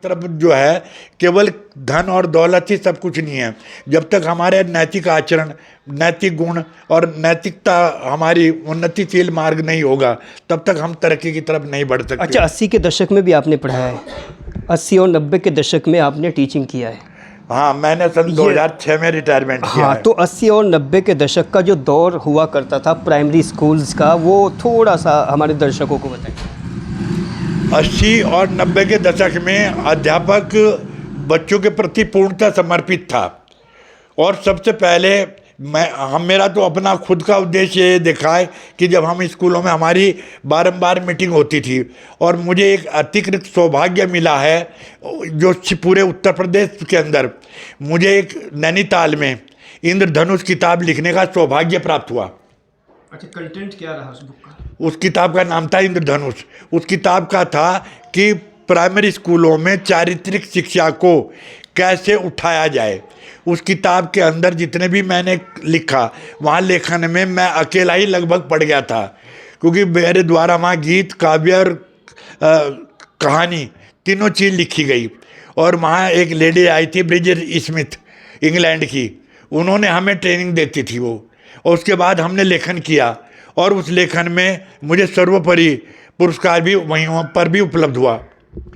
तरफ जो है केवल धन और दौलत ही सब कुछ नहीं है। जब तक हमारे नैतिक आचरण, नैतिक गुण और नैतिकता हमारी उन्नतिशील मार्ग नहीं होगा, तब तक हम तरक्की की तरफ नहीं बढ़ सकते। अच्छा, 80 के दशक में भी आपने पढ़ाया है, 80 और 90 के दशक में आपने टीचिंग किया है। हाँ, मैंने सन 2006 में रिटायरमेंट किया हाँ, है। तो 80 और 90 के दशक का जो दौर हुआ करता था प्राइमरी स्कूल्स का, वो थोड़ा सा हमारे दर्शकों को बताइए। 80 और 90 के दशक में अध्यापक बच्चों के प्रति पूर्णतः समर्पित था। और सबसे पहले मेरा तो अपना खुद का उद्देश्य ये देखा है कि जब हम स्कूलों में हमारी बारंबार मीटिंग होती थी, और मुझे एक अतिरिक्त सौभाग्य मिला है जो पूरे उत्तर प्रदेश के अंदर मुझे एक नैनीताल में इंद्रधनुष किताब लिखने का सौभाग्य प्राप्त हुआ। अच्छा, कंटेंट क्या रहा उस बुक का? उस किताब का नाम था इंद्रधनुष। उस किताब का था कि प्राइमरी स्कूलों में चारित्रिक शिक्षा को कैसे उठाया जाए। उस किताब के अंदर जितने भी मैंने लिखा, वहाँ लेखन में मैं अकेला ही लगभग पढ़ गया था, क्योंकि मेरे द्वारा वहाँ गीत, काव्य और कहानी तीनों चीज़ लिखी गई। और वहाँ एक लेडी आई थी, ब्रिजेट स्मिथ, इंग्लैंड की, उन्होंने हमें ट्रेनिंग देती थी वो, और उसके बाद हमने लेखन किया, और उस लेखन में मुझे सर्वोपरि पुरस्कार भी वहीं पर भी उपलब्ध हुआ।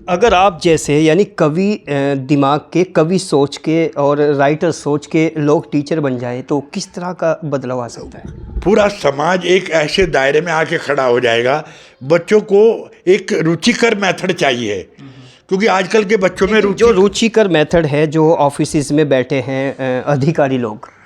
अगर आप जैसे यानी कवि दिमाग के, कवि सोच के और राइटर सोच के लोग टीचर बन जाए तो किस तरह का बदलाव आ सकता है? पूरा समाज एक ऐसे दायरे में आके खड़ा हो जाएगा। बच्चों को एक रुचिकर मेथड चाहिए, क्योंकि आजकल के बच्चों में जो रुचिकर मेथड है, जो ऑफिस में बैठे हैं अधिकारी लोग,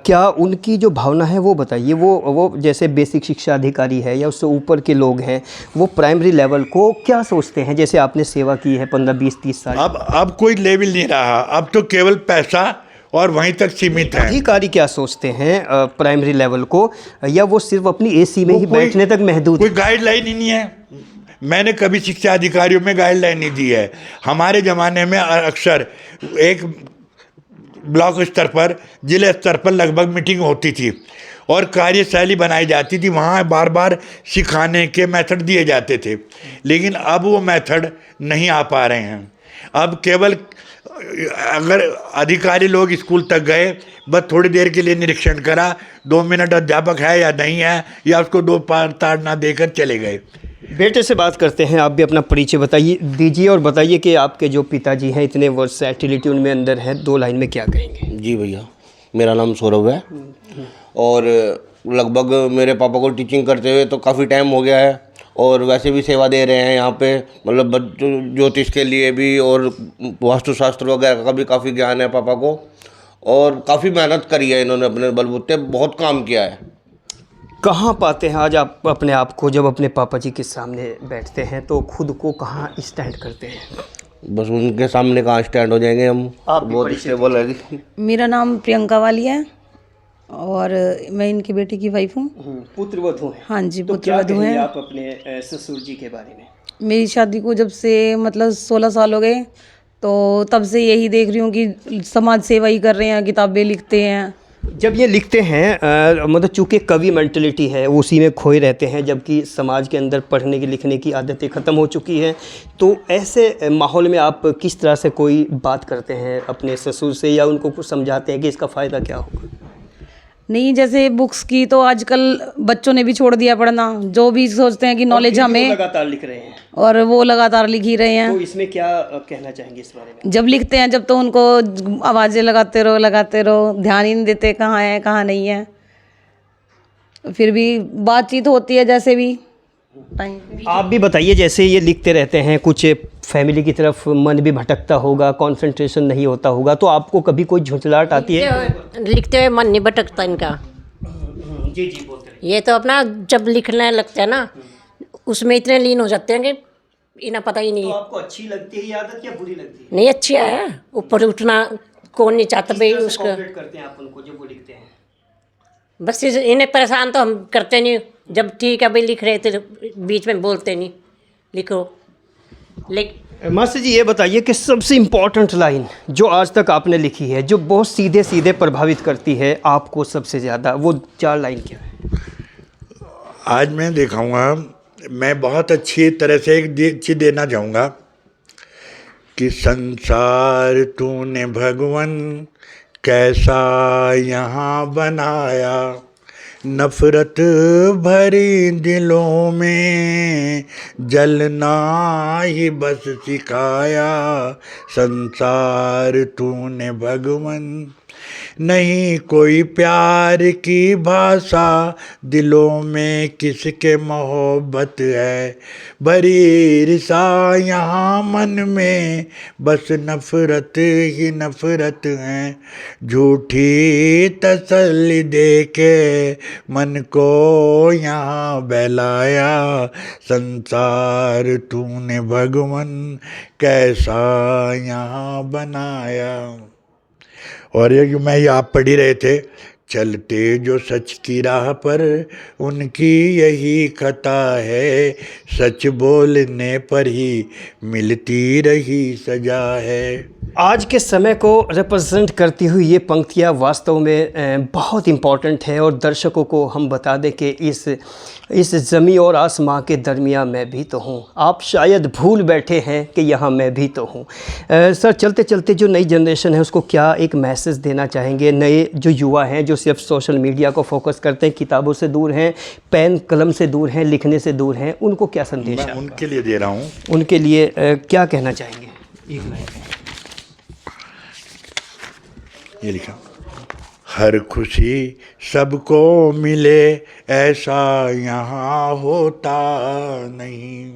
क्या उनकी जो भावना है वो बताइए। वो जैसे बेसिक शिक्षा अधिकारी है या उससे ऊपर के लोग हैं, वो प्राइमरी लेवल को क्या सोचते हैं? जैसे आपने सेवा की है 15, 20, 30 साल। अब कोई लेवल नहीं रहा, अब तो केवल पैसा और वहीं तक सीमित है। अधिकारी क्या सोचते हैं प्राइमरी लेवल को, या वो सिर्फ अपनी एसी में ही बैठने तक महदूद? कोई गाइडलाइन ही नहीं है। मैंने कभी शिक्षा अधिकारियों में गाइडलाइन नहीं दी है। हमारे ज़माने में अक्सर एक ब्लॉक स्तर पर, जिले स्तर पर लगभग मीटिंग होती थी और कार्यशैली बनाई जाती थी। वहाँ बार बार सिखाने के मेथड दिए जाते थे, लेकिन अब वो मेथड नहीं आ पा रहे हैं। अब केवल अगर अधिकारी लोग स्कूल तक गए, बस थोड़ी देर के लिए निरीक्षण करा, 2 मिनट अध्यापक है या नहीं है, या उसको 2 ताड़ ना देकर चले गए। बेटे से बात करते हैं, आप भी अपना परिचय बताइए दीजिए और बताइए कि आपके जो पिताजी हैं इतने वर्सैटिलिटी उनमें अंदर है, 2 लाइन में क्या कहेंगे? जी भैया, मेरा नाम सौरभ है और लगभग मेरे पापा को टीचिंग करते हुए तो काफ़ी टाइम हो गया है, और वैसे भी सेवा दे रहे हैं यहाँ पे। मतलब ज्योतिष के लिए भी और वास्तुशास्त्र वगैरह का भी काफ़ी ज्ञान है पापा को, और काफ़ी मेहनत करी है इन्होंने, अपने बलबूते बहुत काम किया है। कहाँ पाते हैं आज आप अपने आप को, जब अपने पापा जी के सामने बैठते हैं तो खुद को कहाँ स्टैंड करते हैं? बस उनके सामने कहाँ स्टैंड हो जाएंगे हम, आप बहुत स्टेबल है। मेरा नाम प्रियंका वाली है और मैं इनकी बेटी की वाइफ हूँ। पुत्रवधू हैं? हाँ जी, तो पुत्रवधू हैं। आप अपने ससुर जी के बारे में? मेरी शादी को जब से मतलब 16 साल हो गए, तो तब से यही देख रही हूँ कि समाज सेवा ही कर रहे हैं, किताबें लिखते हैं। जब ये लिखते हैं मतलब चूँकि कवि मेंटलिटी है, उसी में खोए रहते हैं, जबकि समाज के अंदर पढ़ने की लिखने की आदतें ख़त्म हो चुकी हैं, तो ऐसे माहौल में आप किस तरह से कोई बात करते हैं अपने ससुर से, या उनको कुछ समझाते हैं कि इसका फ़ायदा क्या होगा? नहीं, जैसे बुक्स की तो आजकल बच्चों ने भी छोड़ दिया पढ़ना, जो भी सोचते हैं कि नॉलेज हमें, लगातार लिख रहे हैं और वो लगातार लिख ही रहे हैं। तो इसमें क्या कहना चाहेंगे इस बारे में? जब लिखते हैं, जब तो उनको आवाज़ें लगाते रहो, ध्यान ही नहीं देते कहाँ है कहाँ नहीं है। फिर भी बातचीत होती है जैसे भी टाइम। आप भी बताइए, जैसे ये लिखते रहते हैं, कुछ फैमिली की तरफ मन भी भटकता होगा, कंसंट्रेशन नहीं होता होगा, तो आपको कभी कोई झुंझलाहट आती है? लिखते हुए मन नहीं भटकता इनका। जी जी, बोलते रहिए। ये तो अपना जब लिखने लगते हैं ना, उसमें इतने लीन हो जाते हैं कि इन्हें पता ही नहीं। तो आपको अच्छी लगती है ये आदत या बुरी लगती है? नहीं, अच्छी है। ऊपर उठना कौन नहीं चाहता भाई उसका। कोऑपरेट करते हैं आप उनको जब वो लिखते हैं? बस इन्हें परेशान तो हम करते नहीं। जब ठीक है भाई लिख रहे थे, बीच में बोलते नहीं, लिखो। मास्टर जी, ये बताइए कि सबसे इम्पोर्टेंट लाइन जो आज तक आपने लिखी है, जो बहुत सीधे सीधे प्रभावित करती है आपको सबसे ज़्यादा, वो 4 लाइन क्या है? आज मैं दिखाऊंगा, मैं बहुत अच्छी तरह से एक चीज़ देना चाहूँगा कि संसार तूने भगवन कैसा यहाँ बनाया, नफरत भरी दिलों में जलना ही बस सिखाया। संसार तूने भगवन, नहीं कोई प्यार की भाषा, दिलों में किसके मोहब्बत है, भरी ईर्षा यहाँ मन में, बस नफरत ही नफरत है। झूठी तसल्ली दे के मन को यहाँ बहलाया, संसार तूने भगवन कैसा यहाँ बनाया। और ये मैं ये आप पढ़ ही रहे थे, चलते जो सच की राह पर उनकी यही खता है, सच बोलने पर ही मिलती रही सजा है। आज के समय को रिप्रेजेंट करती हुई ये पंक्तियाँ वास्तव में बहुत इम्पॉर्टेंट है, और दर्शकों को हम बता दें कि इस ज़मीं और आसमां के दरमियाँ मैं भी तो हूँ, आप शायद भूल बैठे हैं कि यहाँ मैं भी तो हूँ। सर, चलते चलते जो नई जनरेशन है उसको क्या एक मैसेज देना चाहेंगे? नए जो युवा हैं जो सिर्फ सोशल मीडिया को फोकस करते हैं, किताबों से दूर हैं, पेन कलम से दूर हैं, लिखने से दूर हैं, उनको क्या संदेश मैं उनके लिए दे रहा हूँ। उनके लिए क्या कहना चाहेंगे? एक लाइन ये लिखा, हर खुशी सबको मिले ऐसा यहाँ होता नहीं,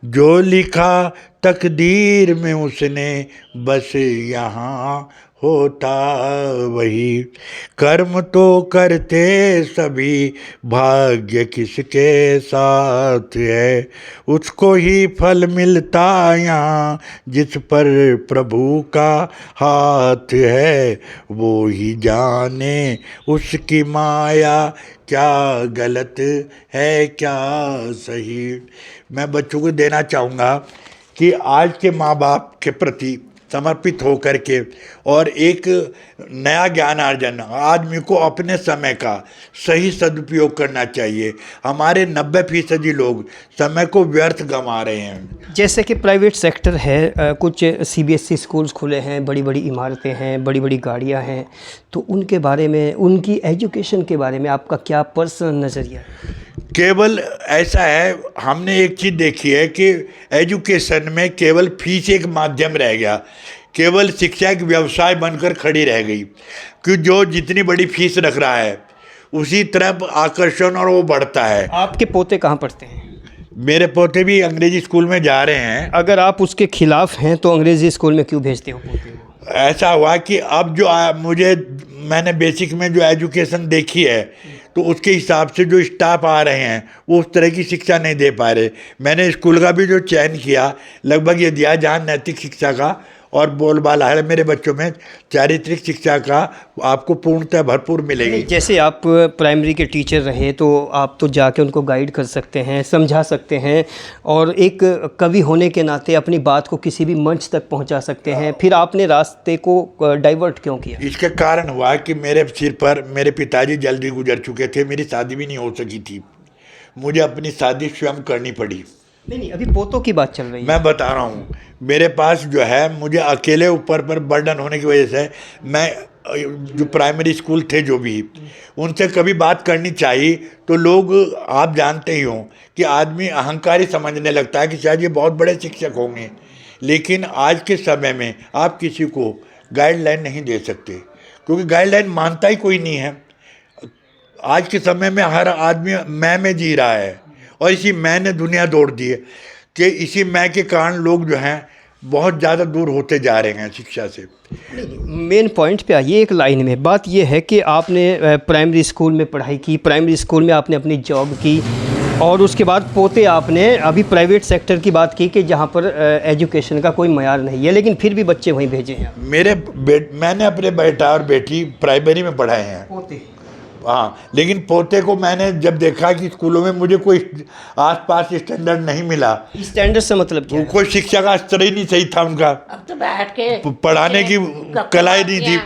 जो लिखा तकदीर में उसने बस यहाँ होता वही। कर्म तो करते सभी, भाग्य किसके साथ है, उसको ही फल मिलता यहाँ जिस पर प्रभु का हाथ है, वो ही जाने उसकी माया, क्या गलत है क्या सही। मैं बच्चों को देना चाहूँगा कि आज के माँ बाप के प्रति समर्पित होकर के और एक नया ज्ञान अर्जन, आदमी को अपने समय का सही सदुपयोग करना चाहिए। हमारे 90% लोग समय को व्यर्थ गंवा रहे हैं। जैसे कि प्राइवेट सेक्टर है, कुछ सीबीएसई स्कूल्स खुले हैं, बड़ी बड़ी इमारतें हैं, बड़ी बड़ी गाड़ियां हैं, तो उनके बारे में, उनकी एजुकेशन के बारे में आपका क्या पर्सनल नज़रिया है? केवल ऐसा है, हमने एक चीज़ देखी है कि एजुकेशन में केवल फीस एक माध्यम रह गया, केवल शिक्षा एक व्यवसाय बनकर खड़ी रह गई कि जो जितनी बड़ी फीस रख रहा है उसी तरफ आकर्षण और वो बढ़ता है। आपके पोते कहाँ पढ़ते हैं? मेरे पोते भी अंग्रेजी स्कूल में जा रहे हैं। अगर आप उसके खिलाफ हैं तो अंग्रेजी स्कूल में क्यों भेजते हो पोते को? ऐसा हुआ कि अब जो मैंने बेसिक में जो एजुकेशन देखी है तो उसके हिसाब से जो स्टाफ आ रहे हैं वो उस तरह की शिक्षा नहीं दे पा रहे। मैंने स्कूल का भी जो चयन किया लगभग ये दिया जहाँ नैतिक शिक्षा का और बोलबाला है, मेरे बच्चों में चारित्रिक शिक्षा का आपको पूर्णतः भरपूर मिलेगी। जैसे आप प्राइमरी के टीचर रहे तो आप तो जाके उनको गाइड कर सकते हैं, समझा सकते हैं, और एक कवि होने के नाते अपनी बात को किसी भी मंच तक पहुंचा सकते हैं। फिर आपने रास्ते को डाइवर्ट क्यों किया? इसके कारण हुआ कि मेरे सिर पर मेरे पिताजी जल्दी गुजर चुके थे, मेरी शादी भी नहीं हो सकी थी, मुझे अपनी शादी स्वयं करनी पड़ी। नहीं, अभी पोतों की बात चल रही है। मैं बता रहा हूँ, मेरे पास जो है मुझे अकेले ऊपर पर बर्डन होने की वजह से मैं जो प्राइमरी स्कूल थे जो भी उनसे कभी बात करनी चाहिए तो लोग, आप जानते ही हो कि आदमी अहंकारी समझने लगता है कि शायद ये बहुत बड़े शिक्षक होंगे, लेकिन आज के समय में आप किसी को गाइडलाइन नहीं दे सकते क्योंकि गाइडलाइन मानता ही कोई नहीं है। आज के समय में हर आदमी मैं में जी रहा है और इसी मैं ने दुनिया दौड़ दी है कि इसी मैं के कारण लोग जो हैं बहुत ज़्यादा दूर होते जा रहे हैं शिक्षा से। मेन पॉइंट पे आइए। एक लाइन में बात यह है कि आपने प्राइमरी स्कूल में पढ़ाई की, प्राइमरी स्कूल में आपने अपनी जॉब की, और उसके बाद पोते आपने अभी प्राइवेट सेक्टर की बात की कि जहाँ पर एजुकेशन का कोई मयार नहीं है, लेकिन फिर भी बच्चे वहीं भेजे हैं। मैंने अपने बेटा और बेटी प्राइमरी में पढ़ाए हैं, पोते, हाँ, लेकिन पोते को मैंने जब देखा कि स्कूलों में मुझे कोई आसपास स्टैंडर्ड नहीं मिला। स्टैंडर्ड से मतलब क्या है? कोई शिक्षा का स्तर ही नहीं सही था उनका, अब तो बैठ के पढ़ाने की कला ही नहीं थी।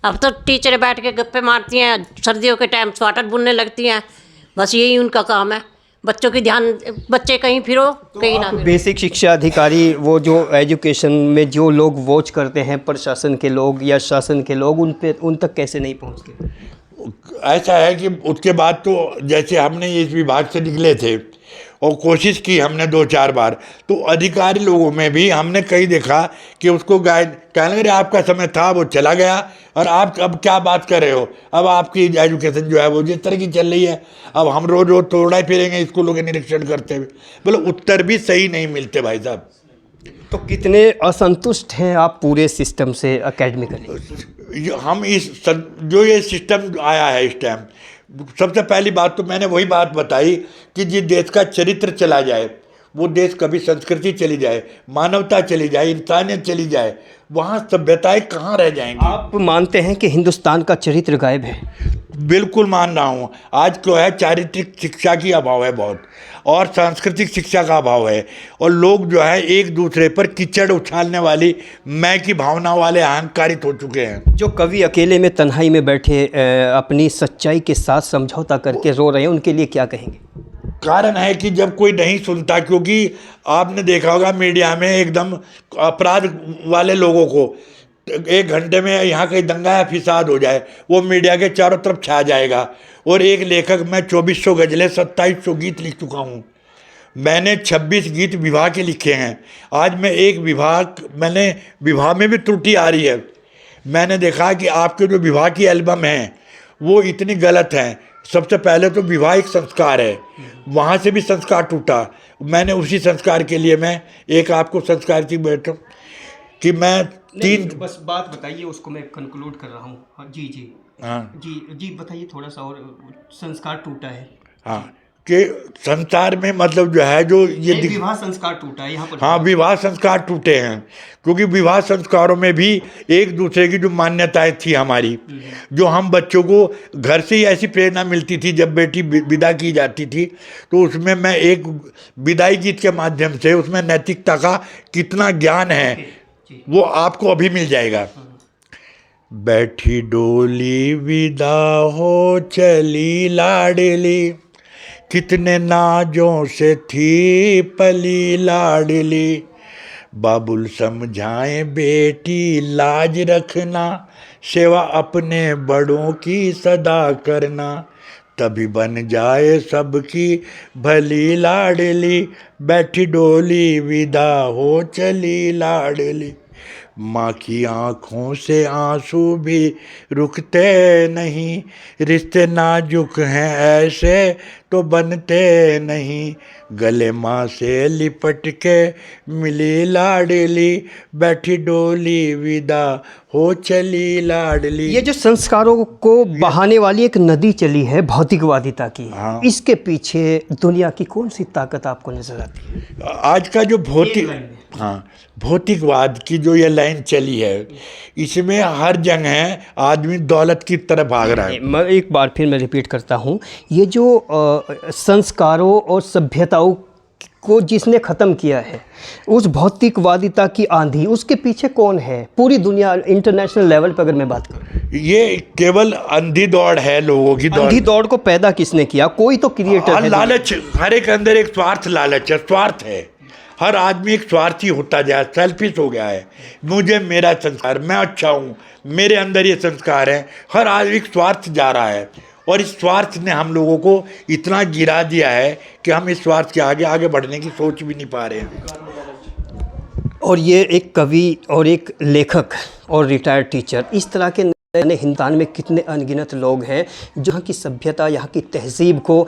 अब तो टीचर बैठ के गप्पे मारती हैं, सर्दियों के टाइम स्वेटर बुनने लगती हैं, बस यही उनका काम है। बच्चों की ध्यान, बच्चे कहीं फिरो कहीं ना फिरो। बेसिक शिक्षा अधिकारी, वो जो एजुकेशन में जो लोग वॉच करते हैं, प्रशासन के लोग या शासन के लोग, उन तक कैसे नहीं पहुंचते? ऐसा है कि उसके बाद तो जैसे हमने इस विभाग से निकले थे और कोशिश की हमने 2-4 बार, तो अधिकारी लोगों में भी हमने कई देखा कि उसको गाइड कहने लगे आपका समय था, वो चला गया और आप अब क्या बात कर रहे हो, अब आपकी एजुकेशन जो है वो जिस तरह की चल रही है, अब हम रोज रोज तोड़ा ही फिरेंगे स्कूलों के निरीक्षण करते हुए। बोले उत्तर भी सही नहीं मिलते भाई साहब। तो कितने असंतुष्ट हैं आप पूरे सिस्टम से, एकेडमिकली? हम जो ये सिस्टम आया है इस टाइम, सबसे पहली बात तो मैंने वही बात बताई कि जिस देश का चरित्र चला जाए, वो देश कभी संस्कृति चली जाए, मानवता चली जाए, इंसानियत चली जाए, वहाँ सभ्यताएं कहाँ रह जाएंगी? आप मानते हैं कि हिंदुस्तान का चरित्र गायब है? बिल्कुल मान रहा हूँ। आज क्यों है, चारित्रिक शिक्षा की अभाव है बहुत, और सांस्कृतिक शिक्षा का अभाव है, और लोग जो है एक दूसरे पर कीचड़ उछालने वाली मैं की भावना वाले अहंकारित हो चुके हैं। जो कवि अकेले में तन्हाई में बैठे अपनी सच्चाई के साथ समझौता करके रो रहे हैं, उनके लिए क्या कहेंगे? कारण है कि जब कोई नहीं सुनता, क्योंकि आपने देखा होगा मीडिया में एकदम अपराध वाले लोगों को 1 घंटे में यहाँ कहीं दंगा या फिसाद हो जाए, वो मीडिया के चारों तरफ छा जाएगा। और एक लेखक, मैं 2400 गज़लें 2700 गीत लिख चुका हूँ। मैंने 26 गीत विवाह के लिखे हैं। आज मैं मैंने विवाह में भी त्रुटि आ रही है। मैंने देखा कि आपके जो विवाह की एल्बम हैं वो इतनी गलत हैं। सबसे पहले तो विवाह एक संस्कार है, वहाँ से भी संस्कार टूटा। मैंने उसी संस्कार के लिए मैं एक आपको संस्कार की बैठा कि मैं बस बात बताइए, उसको मैं कंक्लूड कर रहा हूँ। हाँ, जी जी हाँ जी बताइए थोड़ा सा। और संस्कार टूटा है? हाँ, कि संसार में मतलब जो है जो ये विवाह संस्कार टूटा है यहाँ पर? हाँ, विवाह संस्कार टूटे हैं, क्योंकि विवाह संस्कारों में भी एक दूसरे की जो मान्यताएं थी हमारी, जो हम बच्चों को घर से ही ऐसी प्रेरणा मिलती थी, जब बेटी विदा की जाती थी तो उसमें मैं एक विदाई गीत के माध्यम से उसमें नैतिकता का कितना ज्ञान है वो आपको अभी मिल जाएगा। बैठी डोली विदा हो चली लाडली, कितने नाजों से थी पली लाडली, बाबुल समझाए बेटी लाज रखना, सेवा अपने बड़ों की सदा करना, तभी बन जाए सबकी भली लाडली, बैठी डोली विदा हो चली लाडली। माँ की आँखों से आंसू भी रुकते नहीं, रिश्ते नाजुक हैं ऐसे तो बनते नहीं, गले माँ से लिपट के मिली लाडली, बैठी डोली विदा हो चली लाडली। ये जो संस्कारों को बहाने वाली एक नदी चली है भौतिकवादिता की, हाँ। इसके पीछे दुनिया की कौन सी ताकत आपको नजर आती है? आज का जो भौतिकवाद की जो ये लाइन चली है, इसमें हर जगह आदमी दौलत की तरफ भाग रहा है। मैं एक बार फिर मैं रिपीट करता हूँ, ये जो संस्कारों और सभ्यताओं को जिसने ख़त्म किया है, उस भौतिकवादिता की आंधी, उसके पीछे कौन है? पूरी दुनिया, इंटरनेशनल लेवल पर अगर मैं बात करूँ, ये केवल अंधी दौड़ है, लोगों की अंधी दौड़ को पैदा किसने किया? कोई तो क्रिएटर है। लालच, हर एक अंदर एक स्वार्थ लालच है, स्वार्थ है। हर आदमी एक स्वार्थी होता जाए, सेल्फिश हो गया है। मुझे मेरा संस्कार, मैं अच्छा हूँ, मेरे अंदर ये संस्कार है। हर आदमी एक स्वार्थ जा रहा है, और इस स्वार्थ ने हम लोगों को इतना गिरा दिया है कि हम इस स्वार्थ के आगे आगे बढ़ने की सोच भी नहीं पा रहे हैं। और ये एक कवि और एक लेखक और रिटायर्ड टीचर, इस तरह के हिंदुस्तान में कितने अनगिनत लोग हैं जहाँ की सभ्यता, यहाँ की तहजीब को